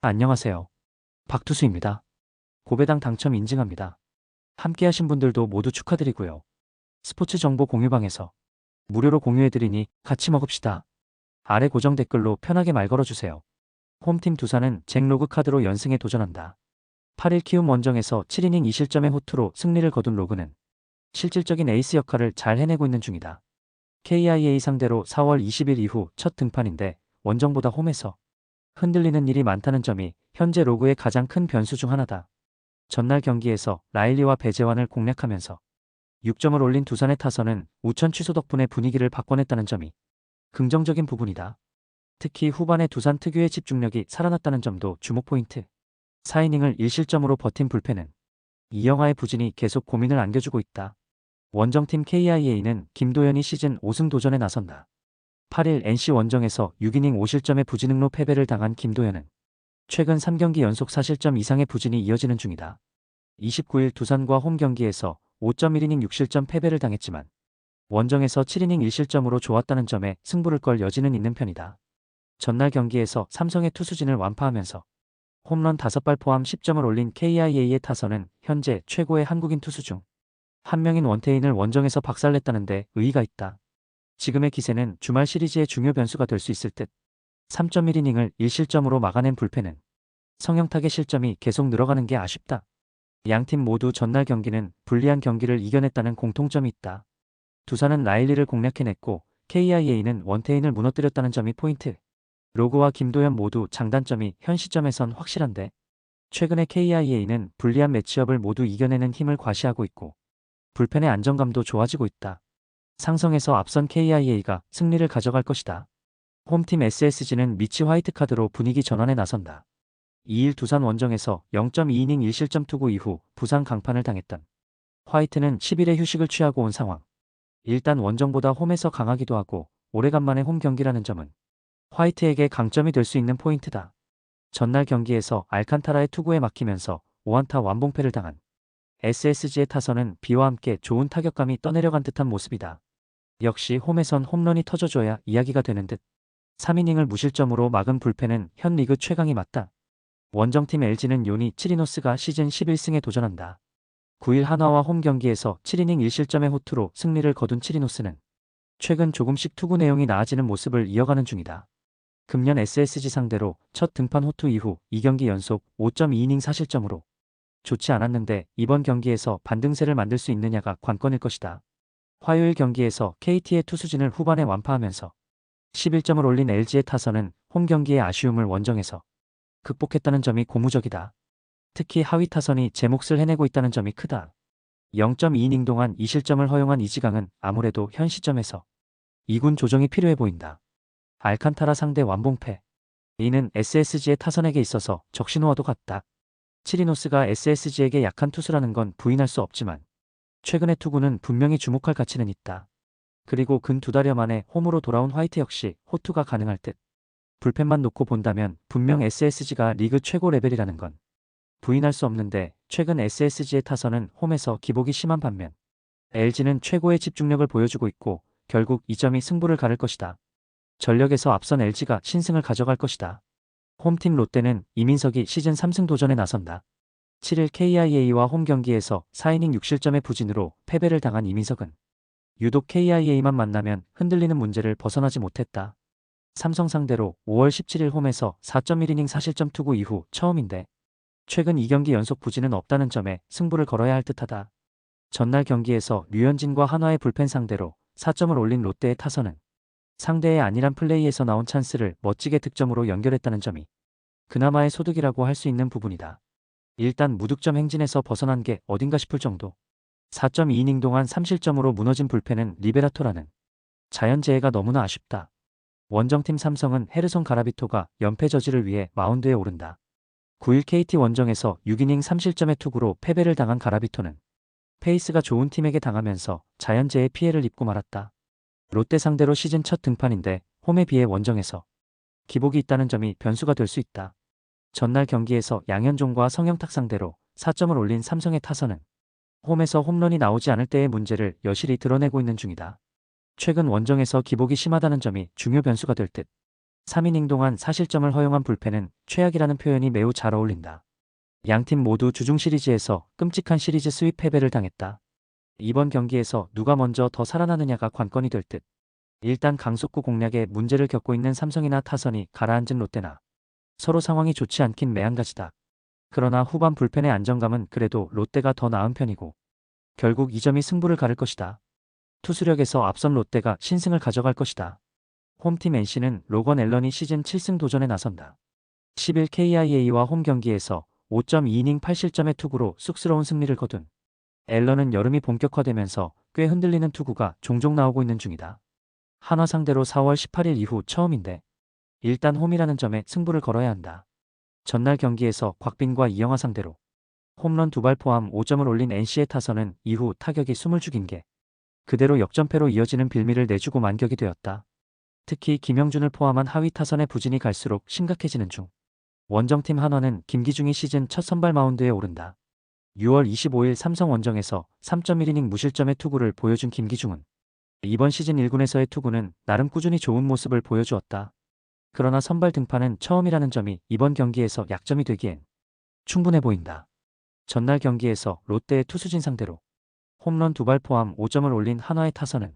안녕하세요. 박투수입니다. 고배당 당첨 인증합니다. 함께하신 분들도 모두 축하드리고요. 스포츠 정보 공유방에서 무료로 공유해드리니 같이 먹읍시다. 아래 고정 댓글로 편하게 말 걸어주세요. 홈팀 두산은 잭 로그 카드로 연승에 도전한다. 8일 키움 원정에서 7이닝 2실점의 호투로 승리를 거둔 로그는 실질적인 에이스 역할을 잘 해내고 있는 중이다. KIA 상대로 4월 20일 이후 첫 등판인데 원정보다 홈에서 흔들리는 일이 많다는 점이 현재 로그의 가장 큰 변수 중 하나다. 전날 경기에서 라일리와 배재환을 공략하면서 6점을 올린 두산의 타선은 우천 취소 덕분에 분위기를 바꿔냈다는 점이 긍정적인 부분이다. 특히 후반에 두산 특유의 집중력이 살아났다는 점도 주목 포인트. 4이닝을 1실점으로 버틴 불펜은 이영하의 부진이 계속 고민을 안겨주고 있다. 원정팀 KIA는 김도현이 시즌 5승 도전에 나선다. 8일 NC 원정에서 6이닝 5실점의 부진응로 패배를 당한 김도현은 최근 3경기 연속 4실점 이상의 부진이 이어지는 중이다. 29일 두산과 홈 경기에서 5.1이닝 6실점 패배를 당했지만 원정에서 7이닝 1실점으로 좋았다는 점에 승부를 걸 여지는 있는 편이다. 전날 경기에서 삼성의 투수진을 완파하면서 홈런 5발 포함 10점을 올린 KIA의 타선은 현재 최고의 한국인 투수 중 한 명인 원태인을 원정에서 박살냈다는데 의의가 있다. 지금의 기세는 주말 시리즈의 중요 변수가 될 수 있을 듯. 3.1이닝을 1실점으로 막아낸 불펜은 성형탁의 실점이 계속 늘어가는 게 아쉽다. 양팀 모두 전날 경기는 불리한 경기를 이겨냈다는 공통점이 있다. 두산은 라일리를 공략해냈고 KIA는 원태인을 무너뜨렸다는 점이 포인트. 로그와 김도현 모두 장단점이 현 시점에선 확실한데 최근에 KIA는 불리한 매치업을 모두 이겨내는 힘을 과시하고 있고 불펜의 안정감도 좋아지고 있다. 상성에서 앞선 KIA가 승리를 가져갈 것이다. 홈팀 SSG는 미치 화이트 카드로 분위기 전환에 나선다. 2일 두산 원정에서 0.2이닝 1실점 투구 이후 부상 강판을 당했던 화이트는 10일에 휴식을 취하고 온 상황. 일단 원정보다 홈에서 강하기도 하고 오래간만에 홈 경기라는 점은 화이트에게 강점이 될 수 있는 포인트다. 전날 경기에서 알칸타라의 투구에 막히면서 5안타 완봉패를 당한 SSG의 타선은 비와 함께 좋은 타격감이 떠내려간 듯한 모습이다. 역시 홈에선 홈런이 터져줘야 이야기가 되는 듯. 3이닝을 무실점으로 막은 불펜은 현 리그 최강이 맞다. 원정팀 LG는 요니 치리노스가 시즌 11승에 도전한다. 9일 한화와 홈 경기에서 7이닝 1실점의 호투로 승리를 거둔 치리노스는 최근 조금씩 투구 내용이 나아지는 모습을 이어가는 중이다. 금년 SSG 상대로 첫 등판 호투 이후 2경기 연속 5.2이닝 4실점으로 좋지 않았는데 이번 경기에서 반등세를 만들 수 있느냐가 관건일 것이다. 화요일 경기에서 KT의 투수진을 후반에 완파하면서 11점을 올린 LG의 타선은 홈 경기의 아쉬움을 원정에서 극복했다는 점이 고무적이다. 특히 하위 타선이 제 몫을 해내고 있다는 점이 크다. 0.2이닝 동안 2실점을 허용한 이지강은 아무래도 현 시점에서 2군 조정이 필요해 보인다. 알칸타라 상대 완봉패. 이는 SSG의 타선에게 있어서 적신호와도 같다. 치리노스가 SSG에게 약한 투수라는 건 부인할 수 없지만 최근의 투구는 분명히 주목할 가치는 있다. 그리고 근 2달여 만에 홈으로 돌아온 화이트 역시 호투가 가능할 듯. 불펜만 놓고 본다면 분명 SSG가 리그 최고 레벨이라는 건 부인할 수 없는데 최근 SSG의 타선은 홈에서 기복이 심한 반면 LG는 최고의 집중력을 보여주고 있고 결국 이 점이 승부를 가를 것이다. 전력에서 앞선 LG가 신승을 가져갈 것이다. 홈팀 롯데는 이민석이 시즌 3승 도전에 나선다. 7일 KIA와 홈 경기에서 4이닝 6실점의 부진으로 패배를 당한 이민석은 유독 KIA만 만나면 흔들리는 문제를 벗어나지 못했다. 삼성 상대로 5월 17일 홈에서 4.1이닝 4실점 투구 이후 처음인데 최근 2경기 연속 부진은 없다는 점에 승부를 걸어야 할 듯하다. 전날 경기에서 류현진과 한화의 불펜 상대로 4점을 올린 롯데의 타선은 상대의 안일한 플레이에서 나온 찬스를 멋지게 득점으로 연결했다는 점이 그나마의 소득이라고 할 수 있는 부분이다. 일단 무득점 행진에서 벗어난 게 어딘가 싶을 정도. 4.2이닝 동안 3실점으로 무너진 불펜은 리베라토라는 자연재해가 너무나 아쉽다. 원정팀 삼성은 헤르손 가라비토가 연패 저지를 위해 마운드에 오른다. 9일 KT 원정에서 6이닝 3실점의 투구로 패배를 당한 가라비토는 페이스가 좋은 팀에게 당하면서 자연재해 피해를 입고 말았다. 롯데 상대로 시즌 첫 등판인데 홈에 비해 원정에서 기복이 있다는 점이 변수가 될 수 있다. 전날 경기에서 양현종과 성형탁 상대로 4점을 올린 삼성의 타선은 홈에서 홈런이 나오지 않을 때의 문제를 여실히 드러내고 있는 중이다. 최근 원정에서 기복이 심하다는 점이 중요 변수가 될 듯. 3이닝 동안 사실점을 허용한 불펜은 최악이라는 표현이 매우 잘 어울린다. 양팀 모두 주중 시리즈에서 끔찍한 시리즈 스윕 패배를 당했다. 이번 경기에서 누가 먼저 더 살아나느냐가 관건이 될 듯. 일단 강속구 공략에 문제를 겪고 있는 삼성이나 타선이 가라앉은 롯데나 서로 상황이 좋지 않긴 매한가지다. 그러나 후반 불펜의 안정감은 그래도 롯데가 더 나은 편이고 결국 이 점이 승부를 가를 것이다. 투수력에서 앞선 롯데가 신승을 가져갈 것이다. 홈팀 NC는 로건 앨런이 시즌 7승 도전에 나선다. 10일 KIA와 홈 경기에서 5.2이닝 8실점의 투구로 쑥스러운 승리를 거둔 앨런은 여름이 본격화되면서 꽤 흔들리는 투구가 종종 나오고 있는 중이다. 한화 상대로 4월 18일 이후 처음인데 일단 홈이라는 점에 승부를 걸어야 한다. 전날 경기에서 곽빈과 이영하 상대로 홈런 2발 포함 5점을 올린 NC의 타선은 이후 타격이 숨을 죽인 게 그대로 역전패로 이어지는 빌미를 내주고 만격이 되었다. 특히 김영준을 포함한 하위 타선의 부진이 갈수록 심각해지는 중. 원정팀 한화는 김기중이 시즌 첫 선발 마운드에 오른다. 6월 25일 삼성 원정에서 3.1이닝 무실점의 투구를 보여준 김기중은 이번 시즌 1군에서의 투구는 나름 꾸준히 좋은 모습을 보여주었다. 그러나 선발 등판은 처음이라는 점이 이번 경기에서 약점이 되기엔 충분해 보인다. 전날 경기에서 롯데의 투수진 상대로 홈런 2발 포함 5점을 올린 한화의 타선은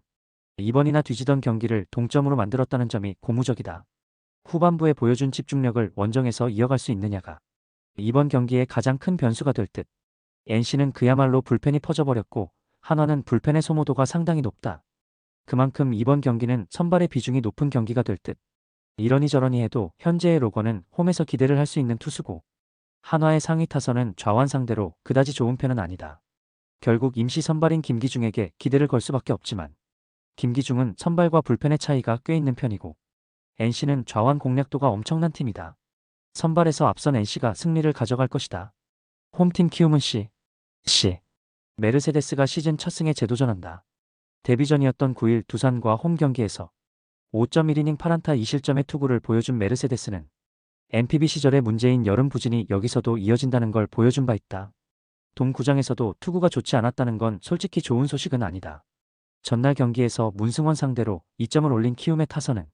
이번이나 뒤지던 경기를 동점으로 만들었다는 점이 고무적이다. 후반부에 보여준 집중력을 원정에서 이어갈 수 있느냐가 이번 경기의 가장 큰 변수가 될 듯. NC는 그야말로 불펜이 퍼져버렸고 한화는 불펜의 소모도가 상당히 높다. 그만큼 이번 경기는 선발의 비중이 높은 경기가 될 듯. 이러니 저러니 해도 현재의 로건은 홈에서 기대를 할 수 있는 투수고 한화의 상위 타선은 좌완 상대로 그다지 좋은 편은 아니다. 결국 임시 선발인 김기중에게 기대를 걸 수밖에 없지만 김기중은 선발과 불펜의 차이가 꽤 있는 편이고 NC는 좌완 공략도가 엄청난 팀이다. 선발에서 앞선 NC가 승리를 가져갈 것이다. 홈팀 키움은 C. 메르세데스가 시즌 첫 승에 재도전한다. 데뷔전이었던 9일 두산과 홈 경기에서 5.1이닝 8안타 2실점의 투구를 보여준 메르세데스는 NPB 시절의 문제인 여름 부진이 여기서도 이어진다는 걸 보여준 바 있다. 동구장에서도 투구가 좋지 않았다는 건 솔직히 좋은 소식은 아니다. 전날 경기에서 문승원 상대로 2점을 올린 키움의 타선은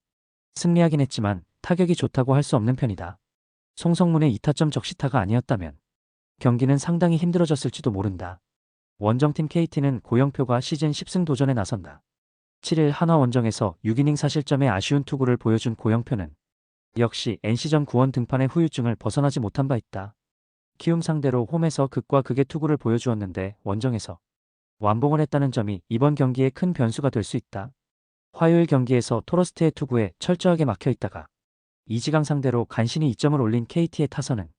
승리하긴 했지만 타격이 좋다고 할 수 없는 편이다. 송성문의 2타점 적시타가 아니었다면 경기는 상당히 힘들어졌을지도 모른다. 원정팀 KT는 고영표가 시즌 10승 도전에 나선다. 7일 한화 원정에서 6이닝 4실점의 아쉬운 투구를 보여준 고영표는 역시 NC전 구원 등판의 후유증을 벗어나지 못한 바 있다. 키움 상대로 홈에서 극과 극의 투구를 보여주었는데 원정에서 완봉을 했다는 점이 이번 경기에 큰 변수가 될 수 있다. 화요일 경기에서 토러스트의 투구에 철저하게 막혀 있다가 이지강 상대로 간신히 2점을 올린 KT의 타선은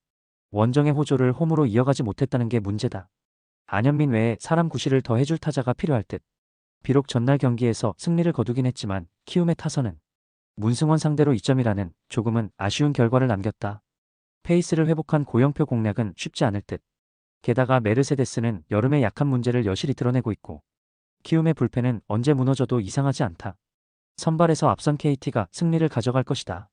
원정의 호조를 홈으로 이어가지 못했다는 게 문제다. 안현민 외에 사람 구실을 더 해줄 타자가 필요할 듯. 비록 전날 경기에서 승리를 거두긴 했지만 키움의 타선은 문승원 상대로 2점이라는 조금은 아쉬운 결과를 남겼다. 페이스를 회복한 고영표 공략은 쉽지 않을 듯. 게다가 메르세데스는 여름의 약한 문제를 여실히 드러내고 있고 키움의 불펜은 언제 무너져도 이상하지 않다. 선발에서 앞선 KT가 승리를 가져갈 것이다.